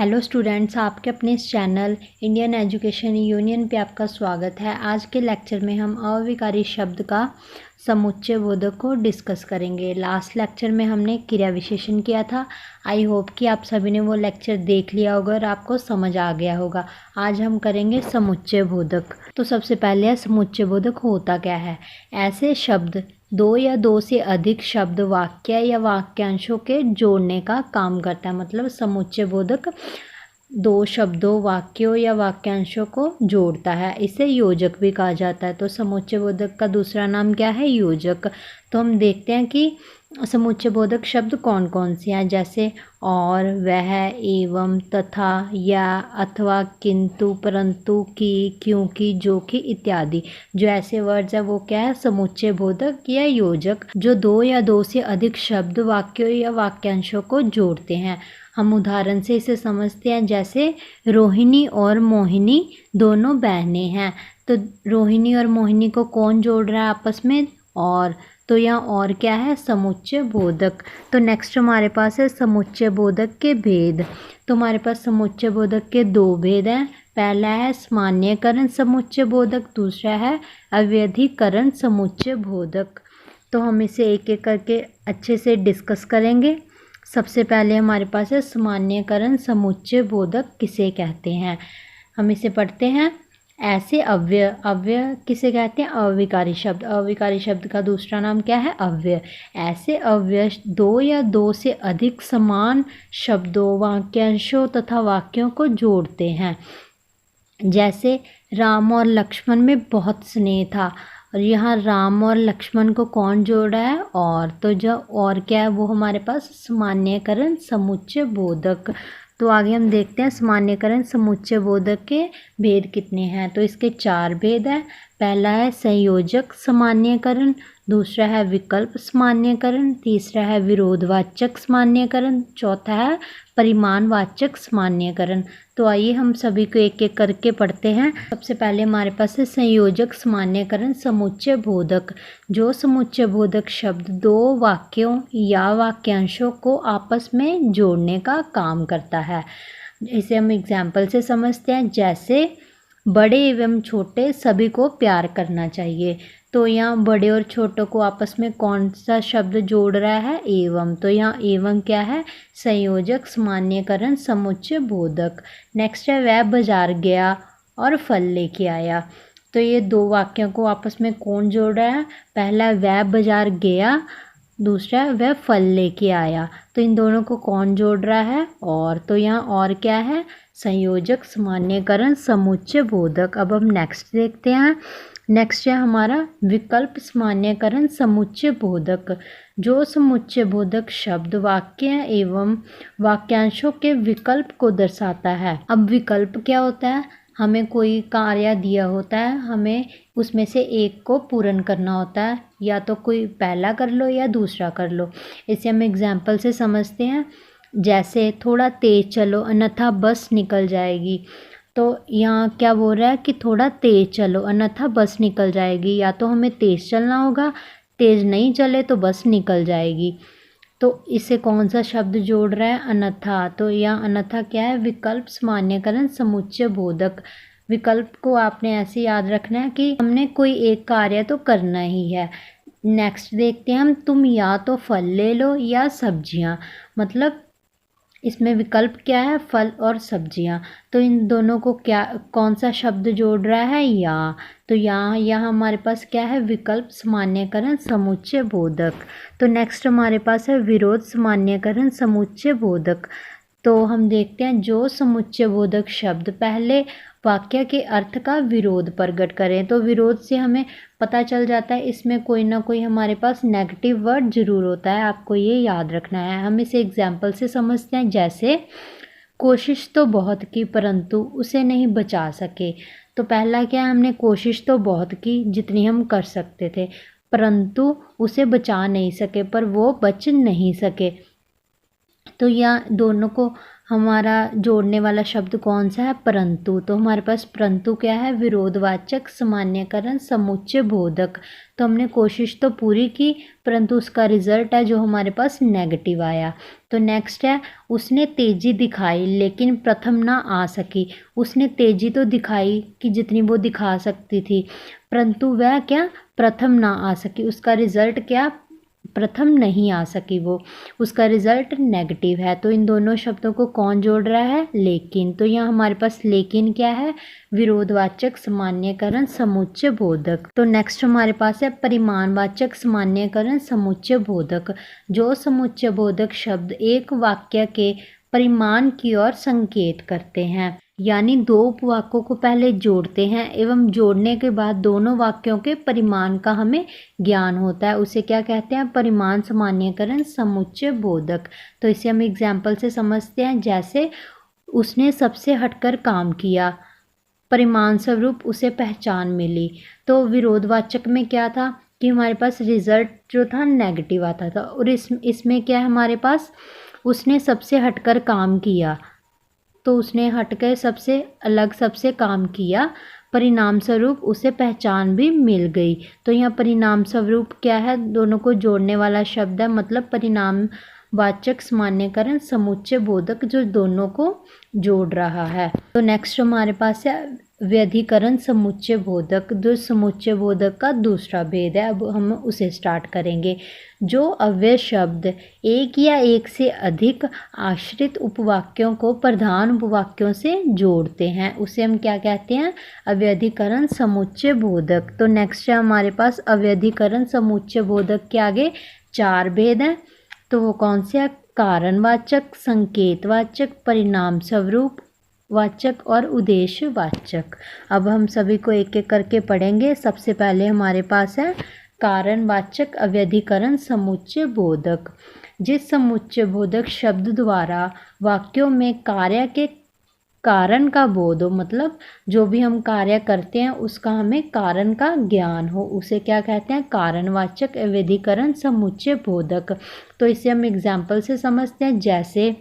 Hello students, आपके अपने इस चैनल इंडियन एजुकेशन यूनियन पे आपका स्वागत है। आज के लेक्चर में हम अविकारी शब्द का समुच्चय बोधक को डिस्कस करेंगे। लास्ट लेक्चर में हमने क्रिया विशेषण किया था। आई होप कि आप सभी ने वो लेक्चर देख लिया होगा और आपको समझ आ गया होगा। आज हम करेंगे समुच्चय बोधक। तो सबसे पहले समुच्चय बोधक होता क्या है। ऐसे शब्द दो या दो से अधिक शब्द वाक्य या वाक्यांशों के जोड़ने का काम करता है। मतलब समुच्चय बोधक दो शब्दों, वाक्यों या वाक्यांशों को जोड़ता है। इसे योजक भी कहा जाता है। तो समुच्चय बोधक का दूसरा नाम क्या है? योजक। तो हम देखते हैं कि समुच्चय बोधक शब्द कौन कौन से हैं। जैसे और, वह, एवं, तथा, या, अथवा, किंतु, परंतु, की, क्योंकि, जो कि इत्यादि। जो ऐसे वर्ड्स है वो क्या है? समुच्चय बोधक या योजक, जो दो या दो से अधिक शब्द, वाक्यों या वाक्यांशों को जोड़ते हैं। हम उदाहरण से इसे समझते हैं। जैसे रोहिणी और मोहिनी दोनों बहनें हैं। तो रोहिणी और मोहिनी को कौन जोड़ रहा है आपस में? और। तो यहाँ और क्या है? समुच्चय बोधक। तो नेक्स्ट हमारे पास है समुच्चय बोधक के भेद। तो हमारे पास समुच्चय बोधक के दो भेद हैं। पहला है सामान्यकरण समुच्चय बोधक, दूसरा है अवैधिकरण समुच्चय बोधक। तो हम इसे एक एक करके अच्छे से डिस्कस करेंगे। सबसे पहले हमारे पास है सामान्यकरण समुच्चय बोधक किसे कहते हैं। हम इसे पढ़ते हैं। ऐसे अव्यय किसे कहते हैं? अविकारी शब्द। अविकारी शब्द का दूसरा नाम क्या है? अव्यय। ऐसे अव्यय दो या दो से अधिक समान शब्दों, वाक्यांशों तथा वाक्यों को जोड़ते हैं। जैसे राम और लक्ष्मण में बहुत स्नेह था। और यहाँ राम और लक्ष्मण को कौन जोड़ा है? और। तो जो और क्या है वो हमारे पास सामान्यकरण समुच्चय बोधक। तो आगे हम देखते हैं सामान्यकरण समुच्चय बोधक के भेद कितने हैं। तो इसके चार भेद हैं। पहला है संयोजक सामान्यकरण, दूसरा है विकल्प सामान्यकरण, तीसरा है विरोधवाचक सामान्यकरण, चौथा है परिमाणवाचक सामान्यकरण। तो आइए हम सभी को एक एक करके पढ़ते हैं। सबसे पहले हमारे पास है संयोजक सामान्यकरण समुच्चय बोधक। जो समुच्चय बोधक शब्द दो वाक्यों या वाक्यांशों को आपस में जोड़ने का काम करता है। इसे हम एग्जाम्पल से समझते हैं। जैसे बड़े एवं छोटे सभी को प्यार करना चाहिए। तो यहाँ बड़े और छोटों को आपस में कौन सा शब्द जोड़ रहा है? एवं। तो यहाँ एवं क्या है? संयोजक सामान्यकरण समुच्चय बोधक। नेक्स्ट है वह बाजार गया और फल लेके आया। तो ये दो वाक्यों को आपस में कौन जोड़ रहा है? पहला वह बाजार गया, दूसरा वह फल लेके आया। तो इन दोनों को कौन जोड़ रहा है? और। तो यहाँ और क्या है? संयोजक सामान्यकरण समुच्चय बोधक। अब हम नेक्स्ट देखते हैं। नेक्स्ट है हमारा विकल्प सामान्यकरण समुच्चय बोधक। जो समुच्चय बोधक शब्द वाक्य एवं वाक्यांशों के विकल्प को दर्शाता है। अब विकल्प क्या होता है? हमें कोई कार्य दिया होता है, हमें उसमें से एक को पूर्ण करना होता है। या तो कोई पहला कर लो या दूसरा कर लो। इसे हम एग्जाम्पल से समझते हैं। जैसे थोड़ा तेज चलो अन्यथा बस निकल जाएगी। तो यहाँ क्या बोल रहा है कि थोड़ा तेज चलो अन्यथा बस निकल जाएगी। या तो हमें तेज चलना होगा, तेज नहीं चले तो बस निकल जाएगी। तो इसे कौन सा शब्द जोड़ रहा है? अन्यथा। तो यहाँ अन्यथा क्या है? विकल्प सामान्यकरण समुच्चय बोधक। विकल्प को आपने ऐसे याद रखना है कि हमने कोई एक कार्य तो करना ही है। नेक्स्ट देखते हैं हम। तुम या तो फल ले लो या सब्जियां। मतलब इसमें विकल्प क्या है? फल और सब्जियां। तो इन दोनों को क्या कौन सा शब्द जोड़ रहा है? या। तो यहाँ हमारे पास क्या है? विकल्प सामान्यकरण समुच्चय बोधक। तो नेक्स्ट हमारे पास है विरोध सामान्यकरण समुच्चय बोधक। तो हम देखते हैं जो समुच्चय बोधक शब्द पहले वाक्य के अर्थ का विरोध प्रकट करें। तो विरोध से हमें पता चल जाता है इसमें कोई ना कोई हमारे पास नेगेटिव वर्ड जरूर होता है। आपको ये याद रखना है। हम इसे एग्जाम्पल से समझते हैं। जैसे कोशिश तो बहुत की परंतु उसे नहीं बचा सके। तो पहला क्या है? हमने कोशिश तो बहुत की जितनी हम कर सकते थे, परंतु उसे बचा नहीं सके, पर वो बच नहीं सके। तो यहाँ दोनों को हमारा जोड़ने वाला शब्द कौन सा है? परंतु। तो हमारे पास परंतु क्या है? विरोधवाचक सामान्यकरण समुच्चय बोधक। तो हमने कोशिश तो पूरी की, परंतु उसका रिजल्ट है जो हमारे पास नेगेटिव आया। तो नेक्स्ट है, उसने तेजी दिखाई लेकिन प्रथम ना आ सकी। उसने तेजी तो दिखाई कि जितनी वो दिखा सकती थी, परंतु वह क्या? प्रथम ना आ सकी। उसका रिजल्ट क्या? प्रथम नहीं आ सकी वो, उसका रिजल्ट नेगेटिव है। तो इन दोनों शब्दों को कौन जोड़ रहा है? लेकिन। तो यहाँ हमारे पास लेकिन क्या है? विरोधवाचक सामान्यकरण समुच्चय बोधक। तो नेक्स्ट हमारे पास है परिमाणवाचक सामान्यकरण समुच्चय बोधक। जो समुच्चय बोधक शब्द एक वाक्य के परिमाण की ओर संकेत करते हैं, यानी दो उपवाक्यों को पहले जोड़ते हैं एवं जोड़ने के बाद दोनों वाक्यों के परिमाण का हमें ज्ञान होता है, उसे क्या कहते हैं? परिमाण सामान्यकरण समुच्चय बोधक। तो इसे हम एग्जाम्पल से समझते हैं। जैसे उसने सबसे हटकर काम किया, परिमाण स्वरूप उसे पहचान मिली। तो विरोधवाचक में क्या था कि हमारे पास रिजल्ट जो था नेगेटिव आता था, और इसमें क्या है हमारे पास? उसने सबसे हटकर काम किया, तो उसने हटकर सबसे अलग सबसे काम किया, परिणाम स्वरूप उसे पहचान भी मिल गई। तो यहाँ परिणाम स्वरूप क्या है? दोनों को जोड़ने वाला शब्द है, मतलब परिणाम वाचक सामान्यकरण समुच्चय बोधक जो दोनों को जोड़ रहा है। तो नेक्स्ट हमारे पास है व्यधिकरण समुच्चय बोधक, जो समुच्चय बोधक का दूसरा भेद है। अब हम उसे स्टार्ट करेंगे। जो अव्यय शब्द एक या एक से अधिक आश्रित उपवाक्यों को प्रधान उपवाक्यों से जोड़ते हैं, उसे हम क्या कहते हैं? अव्यधिकरण समुच्चय बोधक। तो नेक्स्ट है हमारे पास अव्यधिकरण समुच्चय बोधक के आगे 4 भेद हैं। तो वो कौन से हैं? कारणवाचक, संकेतवाचक, परिणाम स्वरूप वाचक और उद्देश्यवाचक। अब हम सभी को एक एक करके पढ़ेंगे। सबसे पहले हमारे पास है कारणवाचक अव्यधिकरण समुच्चय बोधक। जिस समुच्चय बोधक शब्द द्वारा वाक्यों में कार्य के कारण का बोध हो, मतलब जो भी हम कार्य करते हैं उसका हमें कारण का ज्ञान हो, उसे क्या कहते हैं? कारणवाचक अव्यधिकरण समुच्चय बोधक। तो इसे हम एग्जाम्पल से समझते हैं। जैसे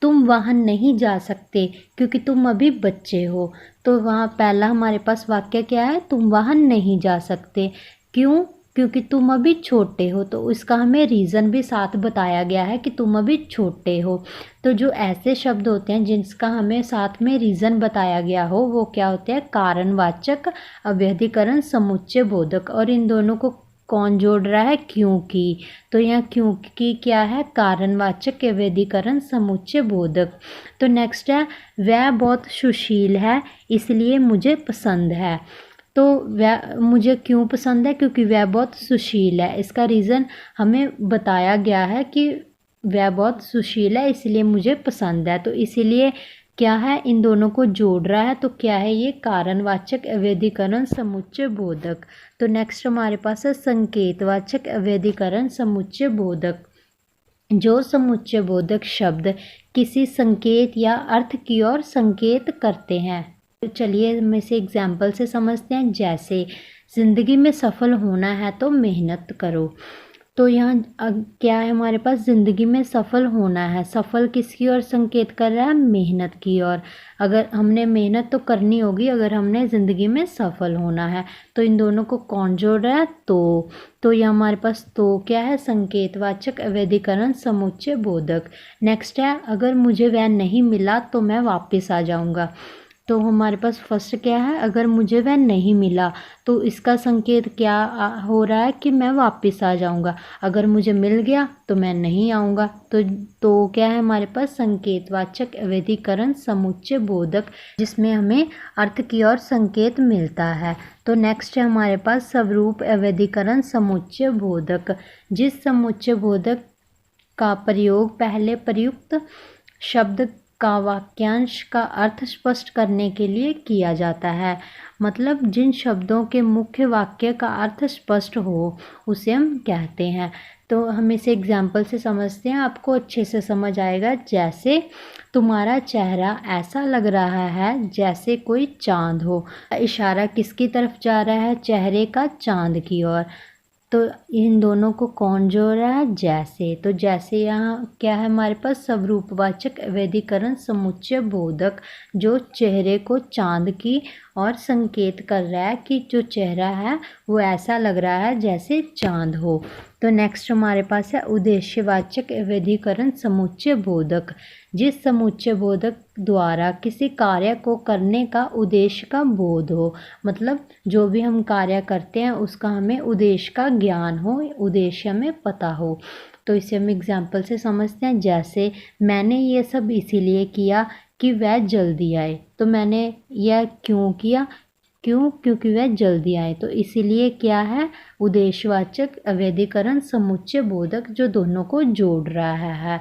तुम वहाँ नहीं जा सकते क्योंकि तुम अभी बच्चे हो। तो वहाँ पहला हमारे पास वाक्य क्या है? तुम वहाँ नहीं जा सकते। क्यों? क्योंकि तुम अभी छोटे हो। तो इसका हमें रीज़न भी साथ बताया गया है कि तुम अभी छोटे हो। तो जो ऐसे शब्द होते हैं जिसका हमें साथ में रीज़न बताया गया हो, वो क्या होते हैं? कारणवाचक अव्यधिकरण समुच्चय बोधक। और इन दोनों को कौन जोड़ रहा है? क्योंकि। तो यहाँ क्योंकि क्या है? कारणवाचक अव्यधिकरण समुच्चय बोधक। तो नेक्स्ट है वह बहुत सुशील है इसलिए मुझे पसंद है। तो वह मुझे क्यों पसंद है? क्योंकि वह बहुत सुशील है। इसका रीज़न हमें बताया गया है कि वह बहुत सुशील है इसलिए मुझे पसंद है। तो इसीलिए क्या है? इन दोनों को जोड़ रहा है। तो क्या है ये? कारणवाचक अव्यधिकरण समुच्चय बोधक। तो नेक्स्ट हमारे पास है संकेतवाचक अव्यधिकरण समुच्चय बोधक। जो समुच्चय बोधक शब्द किसी संकेत या अर्थ की ओर संकेत करते हैं। तो चलिए हम इसे एग्जाम्पल से समझते हैं। जैसे ज़िंदगी में सफल होना है तो मेहनत करो। तो यहाँ क्या है हमारे पास? ज़िंदगी में सफल होना है, सफल किसकी ओर संकेत कर रहा है? मेहनत की ओर। अगर हमने मेहनत तो करनी होगी अगर हमने ज़िंदगी में सफल होना है। तो इन दोनों को कौन जोड़ रहा है? तो यह हमारे पास तो क्या है? संकेतवाचक अव्यधिकरण समुच्चय बोधक। नेक्स्ट है अगर मुझे वह नहीं मिला तो मैं वापस आ जाऊँगा। तो हमारे पास फर्स्ट क्या है? अगर मुझे वह नहीं मिला, तो इसका संकेत क्या हो रहा है? कि मैं वापस आ जाऊंगा। अगर मुझे मिल गया तो मैं नहीं आऊँगा। तो क्या है हमारे पास? संकेतवाचक अव्यधिकरण समुच्चय बोधक, जिसमें हमें अर्थ की ओर संकेत मिलता है। तो नेक्स्ट है हमारे पास स्वरूप अव्यधिकरण समुच्चय बोधक। जिस समुच्चय बोधक का प्रयोग पहले प्रयुक्त शब्द का वाक्यांश का अर्थ स्पष्ट करने के लिए किया जाता है, मतलब जिन शब्दों के मुख्य वाक्य का अर्थ स्पष्ट हो उसे हम कहते हैं। तो हम इसे एग्जाम्पल से समझते हैं, आपको अच्छे से समझ आएगा। जैसे तुम्हारा चेहरा ऐसा लग रहा है जैसे कोई चांद हो। इशारा किसकी तरफ जा रहा है? चेहरे का चांद की ओर। तो इन दोनों को कौन जोड़ रहा है? जैसे। तो जैसे यहाँ क्या है हमारे पास? स्वरूपवाचक अवैधिकरण समुच्चय बोधक, जो चेहरे को चांद की और संकेत कर रहा है कि जो चेहरा है वो ऐसा लग रहा है जैसे चांद हो। तो नेक्स्ट हमारे पास है उद्देश्यवाचक अवैधिकरण समुच्चय बोधक, जिस समुच्चय बोधक द्वारा किसी कार्य को करने का उद्देश्य का बोध हो, मतलब जो भी हम कार्य करते हैं उसका हमें उद्देश्य का ज्ञान हो, उद्देश्य हमें पता हो। तो इसे हम एग्जाम्पल से समझते हैं। जैसे मैंने ये सब इसीलिए किया कि वह जल्दी आए। तो मैंने यह क्यों किया? क्योंकि वह जल्दी आए। तो इसीलिए क्या है? उद्देश्यवाचक अवैधिकरण समुच्चय बोधक जो दोनों को जोड़ रहा है।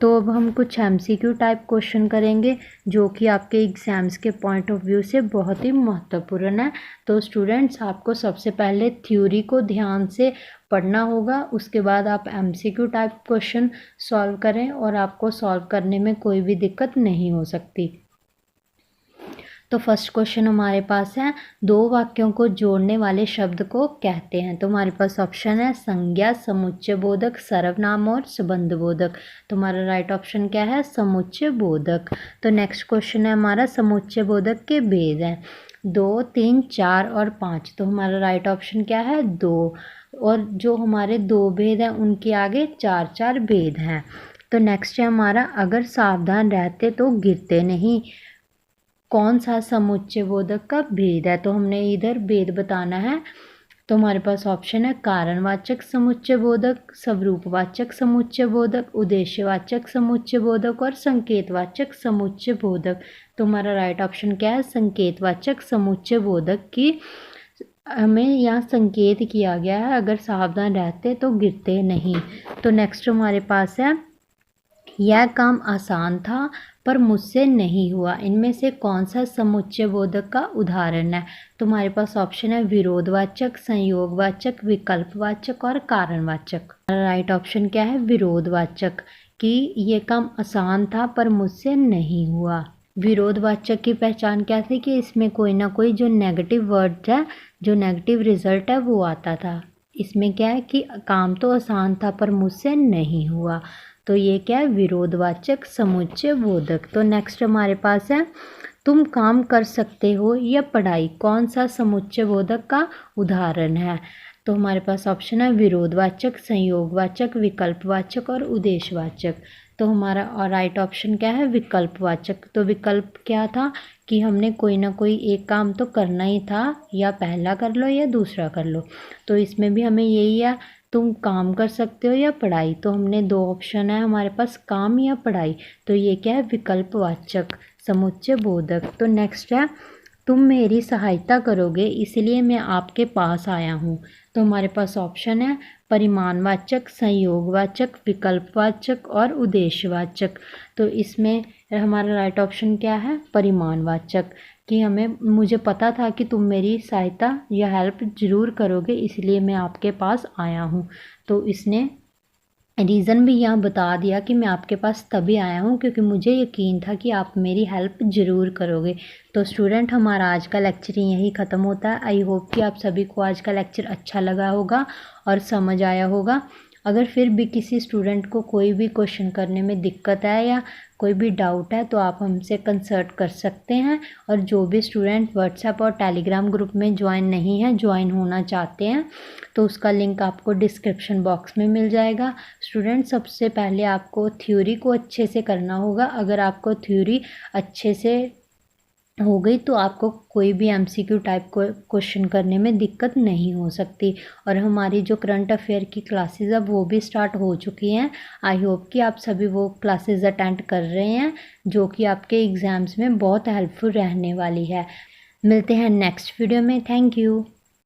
तो अब हम कुछ MCQ टाइप क्वेश्चन करेंगे जो कि आपके एग्ज़ाम्स के पॉइंट ऑफ व्यू से बहुत ही महत्वपूर्ण है। तो स्टूडेंट्स, आपको सबसे पहले थ्योरी को ध्यान से पढ़ना होगा, उसके बाद आप MCQ टाइप क्वेश्चन सॉल्व करें और आपको सॉल्व करने में कोई भी दिक्कत नहीं हो सकती। तो फर्स्ट क्वेश्चन हमारे पास है, दो वाक्यों को जोड़ने वाले शब्द को कहते हैं। तो हमारे पास ऑप्शन है संज्ञा, समुच्चय बोधक, सर्वनाम और संबंध बोधक। तो हमारा राइट ऑप्शन क्या है? समुच्चय बोधक। तो नेक्स्ट क्वेश्चन है हमारा, समुच्चय बोधक के भेद हैं 2, 3, 4 और 5। तो हमारा राइट ऑप्शन क्या है? 2। और जो हमारे 2 भेद हैं उनके आगे 4 4 भेद हैं। तो नेक्स्ट है हमारा, अगर सावधान रहते तो गिरते नहीं, कौन सा समुच्चय बोधक का भेद है? तो हमने इधर भेद बताना है। तो हमारे पास ऑप्शन है कारणवाचक समुच्चय बोधक, स्वरूपवाचक समुच्चय बोधक, उद्देश्यवाचक समुच्चय बोधक और संकेतवाचक समुच्चय बोधक। तो हमारा राइट ऑप्शन क्या है? संकेतवाचक समुच्चय बोधक की हमें यहाँ संकेत किया गया है, अगर सावधान रहते तो गिरते नहीं। तो नेक्स्ट हमारे पास है, यह काम आसान था पर मुझसे नहीं हुआ, इनमें से कौन सा समुच्चय बोधक का उदाहरण है? तो हमारे पास ऑप्शन है विरोधवाचक, संयोगवाचक, विकल्पवाचक और कारणवाचक। राइट ऑप्शन क्या है? विरोधवाचक, कि ये काम आसान था पर मुझसे नहीं हुआ। विरोधवाचक की पहचान क्या थी? कि इसमें कोई ना कोई जो नेगेटिव वर्ड है, जो नेगेटिव रिजल्ट है वो आता था। इसमें क्या है कि काम तो आसान था पर मुझसे नहीं हुआ। तो ये क्या है? विरोधवाचक समुच्चय बोधक। तो नेक्स्ट हमारे पास है, तुम काम कर सकते हो या पढ़ाई, कौन सा समुच्चय बोधक का उदाहरण है? तो हमारे पास ऑप्शन है विरोधवाचक, संयोगवाचक, विकल्पवाचक और उद्देश्यवाचक। तो हमारा और राइट ऑप्शन क्या है? विकल्पवाचक। तो विकल्प क्या था? कि हमने कोई ना कोई एक काम तो करना ही था, या पहला कर लो या दूसरा कर लो। तो इसमें भी हमें यही है, तुम काम कर सकते हो या पढ़ाई। तो हमने 2 ऑप्शन है हमारे पास, काम या पढ़ाई। तो ये क्या है? विकल्पवाचक समुच्चय बोधक। तो नेक्स्ट है, तुम मेरी सहायता करोगे इसलिए मैं आपके पास आया हूँ। तो हमारे पास ऑप्शन है परिमाणवाचक, संयोगवाचक, विकल्पवाचक और उद्देश्यवाचक। तो इसमें हमारा राइट ऑप्शन क्या है? परिमाणवाचक, कि मुझे पता था कि तुम मेरी सहायता या हेल्प ज़रूर करोगे इसलिए मैं आपके पास आया हूँ। तो इसने रीज़न भी यहाँ बता दिया कि मैं आपके पास तभी आया हूँ क्योंकि मुझे यकीन था कि आप मेरी हेल्प ज़रूर करोगे। तो स्टूडेंट, हमारा आज का लेक्चर यहीं ख़त्म होता है। आई होप कि आप सभी को आज का लेक्चर अच्छा लगा होगा और समझ आया होगा। अगर फिर भी किसी स्टूडेंट को कोई भी क्वेश्चन करने में दिक्कत है या कोई भी डाउट है तो आप हमसे कंसल्ट कर सकते हैं। और जो भी स्टूडेंट व्हाट्सएप और टेलीग्राम ग्रुप में ज्वाइन नहीं है, ज्वाइन होना चाहते हैं, तो उसका लिंक आपको डिस्क्रिप्शन बॉक्स में मिल जाएगा। स्टूडेंट, सबसे पहले आपको थ्योरी को अच्छे से करना होगा। अगर आपको थ्योरी अच्छे से हो गई तो आपको कोई भी MCQ टाइप क्वेश्चन करने में दिक्कत नहीं हो सकती। और हमारी जो करंट अफेयर की क्लासेस अब वो भी स्टार्ट हो चुकी हैं। आई होप कि आप सभी वो क्लासेस अटेंड कर रहे हैं जो कि आपके एग्ज़ाम्स में बहुत हेल्पफुल रहने वाली है। मिलते हैं नेक्स्ट वीडियो में। Thank you.